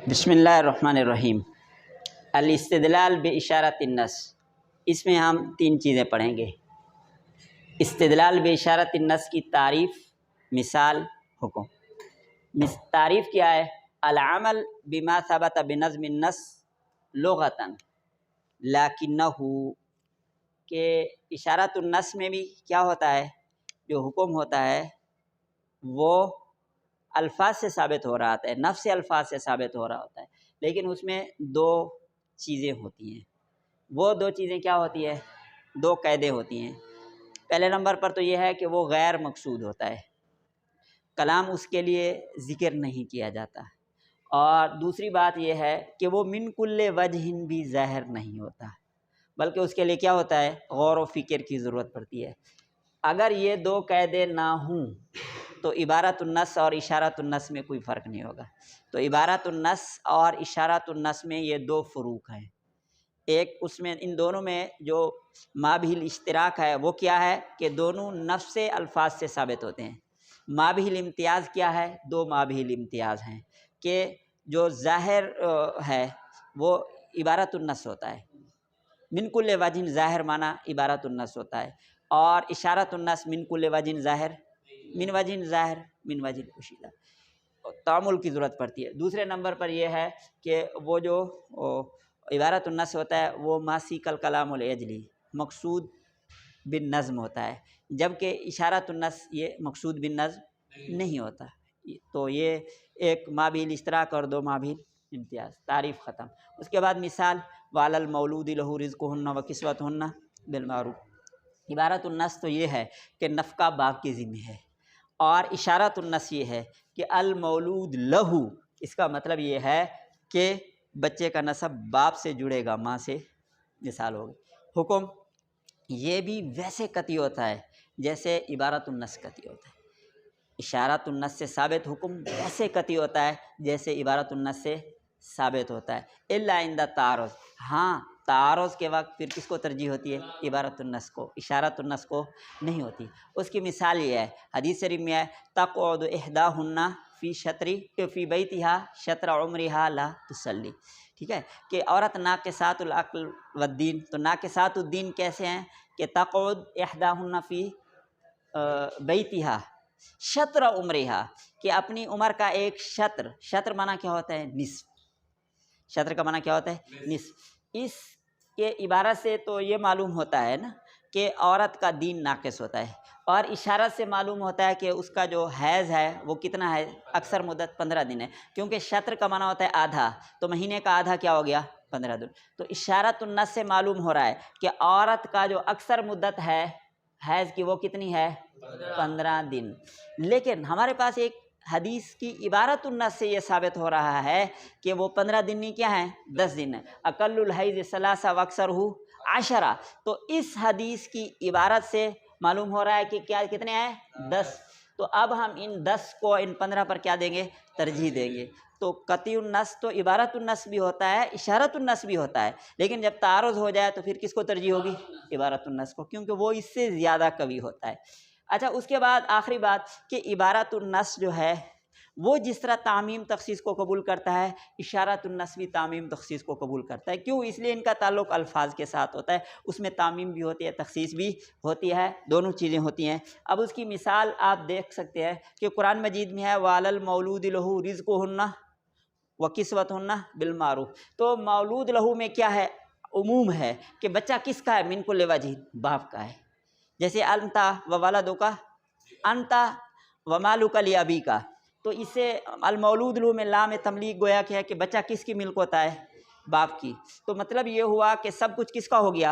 بسم اللہ الرحمن الرحیم۔ الاستدلال باشارۃ النص، اس میں ہم تین چیزیں پڑھیں گے۔ استدلال باشارۃ النص کی تعریف، مثال، حکم۔ تعریف کیا ہے؟ العمل بما ثبت بنظم النص لغتاً لکنہ، کہ اشارۃ النص میں بھی کیا ہوتا ہے، جو حکم ہوتا ہے وہ الفاظ سے ثابت ہو رہا ہوتا ہے، نفس الفاظ سے ثابت ہو رہا ہوتا ہے، لیکن اس میں دو چیزیں ہوتی ہیں۔ وہ دو چیزیں کیا ہوتی ہے؟ دو قاعدے ہوتی ہیں۔ پہلے نمبر پر تو یہ ہے کہ وہ غیر مقصود ہوتا ہے، کلام اس کے لیے ذکر نہیں کیا جاتا، اور دوسری بات یہ ہے کہ وہ من کل وجہ بھی ظاہر نہیں ہوتا، بلکہ اس کے لیے کیا ہوتا ہے؟ غور و فکر کی ضرورت پڑتی ہے۔ اگر یہ دو قاعدے نہ ہوں تو عبارۃ النص اور اشارۃ النص میں کوئی فرق نہیں ہوگا۔ تو عبارۃ النص اور اشارۃ النص میں یہ دو فروق ہیں۔ ایک اس میں ان دونوں میں جو مابہ الاشتراک ہے وہ کیا ہے کہ دونوں نفس الفاظ سے ثابت ہوتے ہیں۔ مابہ الامتیاز کیا ہے؟ دو مابہ الامتیاز ہیں کہ جو ظاہر ہے وہ عبارۃ النص ہوتا ہے، من کل وجہ ظاہر معنی عبارۃ النص ہوتا ہے، اور اشارۃ النص من کل وجہ ظاہر، من وجہ ظاہر، من وجہ پوشیدہ، تعامل کی ضرورت پڑتی ہے۔ دوسرے نمبر پر یہ ہے کہ وہ جو عبارۃ النص ہوتا ہے وہ ماسی کل کلام الاجلی، مقصود بالنظم ہوتا ہے، جبکہ اشارۃ النص یہ مقصود بالنظم نہیں ہوتا۔ تو یہ ایک مابہ الاشتراک اور دو مابہ الامتیاز۔ تعریف ختم۔ اس کے بعد مثال، وعلی المولود لہ رزقہن وکسوتہن بالمعروف۔ عبارۃ النص تو یہ ہے کہ نفقہ باپ کے ذمہ ہے، اور اشارۃ النص یہ ہے کہ المولود لہ، اس کا مطلب یہ ہے کہ بچے کا نسب باپ سے جڑے گا، ماں سے، مثال ہوگی۔ حکم یہ بھی ویسے قطعی ہوتا ہے جیسے عبارۃ النص قطعی ہوتا ہے۔ اشارۃ النص سے ثابت حکم ویسے قطعی ہوتا ہے جیسے عبارۃ النص سے ثابت ہوتا ہے، الا عند تعارض۔ ہاں، تعارض کے وقت پھر کس کو ترجیح ہوتی ہے؟ عبارۃ النص کو، اشارۃ النص کو نہیں ہوتی۔ اس کی مثال یہ ہے، حدیث شریف میں ہے، تقعد احداہن فی بیتہا شطر عمرہا لا تصلی، ٹھیک ہے، کہ عورت ناقصات العقل والدین، تو ناقصات الدین کیسے ہیں؟ کہ تقعد احداہن فی بیتہا شطر عمرہا، کہ اپنی عمر کا ایک شطر، شطر معنی کیا ہوتا ہے؟ نصف، شطر کا معنی کیا ہوتا ہے؟ نصف۔ اس کے عبارت سے تو یہ معلوم ہوتا ہے نا کہ عورت کا دین ناقص ہوتا ہے، اور اشارت سے معلوم ہوتا ہے کہ اس کا جو حیض ہے وہ کتنا ہے؟ اکثر مدت 15 دن ہے، کیونکہ شطر کا معنی ہوتا ہے آدھا، تو مہینے کا آدھا کیا ہو گیا؟ 15 دن۔ تو اشارۃ النص سے معلوم ہو رہا ہے کہ عورت کا جو اکثر مدت ہے حیض کی وہ کتنی ہے؟ 15 دن۔ لیکن ہمارے پاس ایک حدیث کی عبارۃ النص سے یہ ثابت ہو رہا ہے کہ وہ 15 دن نہیں، کیا ہیں؟ 10 دن ہے۔ اقل الحیض ثلاثہ واکثرہ 10، تو اس حدیث کی عبارت سے معلوم ہو رہا ہے کہ کیا کتنے ہیں؟ 10۔ تو اب ہم ان 10 کو ان 15 پر کیا دیں گے؟ ترجیح دیں گے۔ تو قطعی النص تو عبارۃ النص بھی ہوتا ہے، اشارۃ النص بھی ہوتا ہے، لیکن جب تعارض ہو جائے تو پھر کس کو ترجیح ہوگی؟ عبارۃ النص کو، کیونکہ وہ اس سے زیادہ قوی ہوتا ہے۔ اچھا، اس کے بعد آخری بات کہ عبارۃ النص جو ہے وہ جس طرح تعمیم تخصیص کو قبول کرتا ہے، اشارۃ النص بھی تعمیم تخصیص کو قبول کرتا ہے۔ کیوں؟ اس لیے ان کا تعلق الفاظ کے ساتھ ہوتا ہے، اس میں تعمیم بھی ہوتی ہے، تخصیص بھی ہوتی ہے، دونوں چیزیں ہوتی ہیں۔ اب اس کی مثال آپ دیکھ سکتے ہیں کہ قرآن مجید میں ہے، وعلی المولود لہ رزقہن وکسوتہن بالمعروف۔ تو مولود لہ میں کیا ہے؟ عموم ہے کہ بچہ کس کا ہے؟ من کل وجہ، باپ کا ہے۔ جیسے انت و ولدک، انت و مالک لابیک، تو اس سے المولود لہ میں لام تملیک گویا کہ ہے کہ بچہ کس کی ملک ہوتا ہے؟ باپ کی۔ تو مطلب یہ ہوا کہ سب کچھ کس کا ہو گیا؟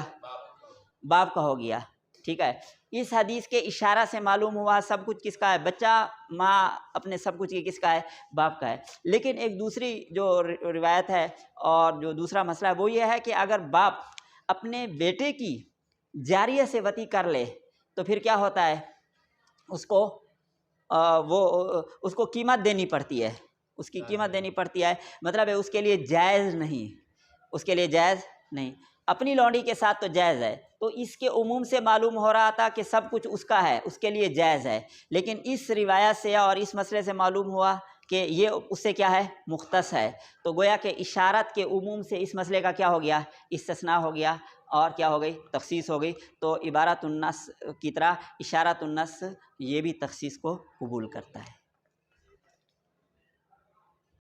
باپ کا ہو گیا، ٹھیک ہے۔ اس حدیث کے اشارہ سے معلوم ہوا سب کچھ کس کا ہے؟ بچہ ماں اپنے سب کچھ کی کس کا ہے؟ باپ کا ہے۔ لیکن ایک دوسری جو روایت ہے اور جو دوسرا مسئلہ ہے وہ یہ ہے کہ اگر باپ اپنے بیٹے کی جاریہ سے وطی کر لے تو پھر کیا ہوتا ہے؟ اس کو قیمت دینی پڑتی ہے، اس کی قیمت دینی پڑتی ہے، مطلب ہے اس کے لیے جائز نہیں، اس کے لیے جائز نہیں۔ اپنی لونڈی کے ساتھ تو جائز ہے، تو اس کے عموم سے معلوم ہو رہا تھا کہ سب کچھ اس کا ہے، اس کے لیے جائز ہے، لیکن اس روایت سے اور اس مسئلے سے معلوم ہوا کہ یہ اس سے کیا ہے مختص ہے، تو گویا کہ اشارت کے عموم سے اس مسئلے کا کیا ہو گیا استثناء ہو گیا اور کیا ہو گئی تخصیص ہو گئی۔ تو عبارت النص کی طرح اشارت النص یہ بھی تخصیص کو قبول کرتا ہے۔